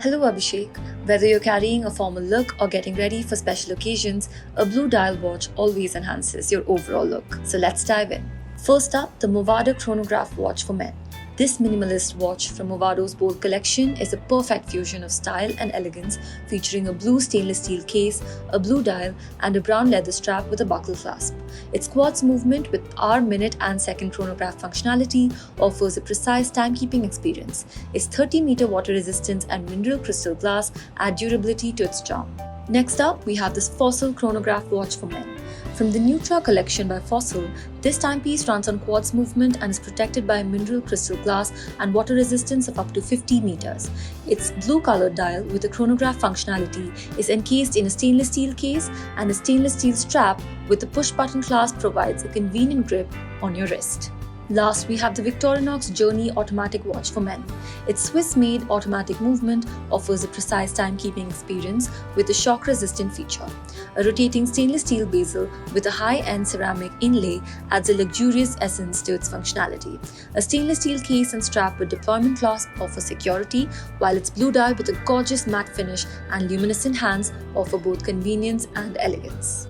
Hello Abhishek. Whether you're carrying a formal look or getting ready for special occasions, a blue dial watch always enhances your overall look. So let's dive in. First up, the Movado chronograph watch for men. This minimalist watch from Movado's bold collection is a perfect fusion of style and elegance, featuring a blue stainless steel case, a blue dial, and a brown leather strap with a buckle clasp. Its quartz movement with hour, minute, and second chronograph functionality offers a precise timekeeping experience. Its 30-meter water resistance and mineral crystal glass add durability to its charm. Next up, we have this Fossil chronograph watch for men. From the Neutra collection by Fossil, this timepiece runs on quartz movement and is protected by mineral crystal glass and water resistance of up to 50 meters. Its blue-colored dial with a chronograph functionality is encased in a stainless steel case, and a stainless steel strap with a push-button clasp provides a convenient grip on your wrist. Last, we have the Victorinox Journey automatic watch for men. Its Swiss-made automatic movement offers a precise timekeeping experience with a shock-resistant feature. A rotating stainless steel bezel with a high-end ceramic inlay adds a luxurious essence to its functionality. A stainless steel case and strap with deployment clasp offer security, while its blue dial with a gorgeous matte finish and luminescent hands offer both convenience and elegance.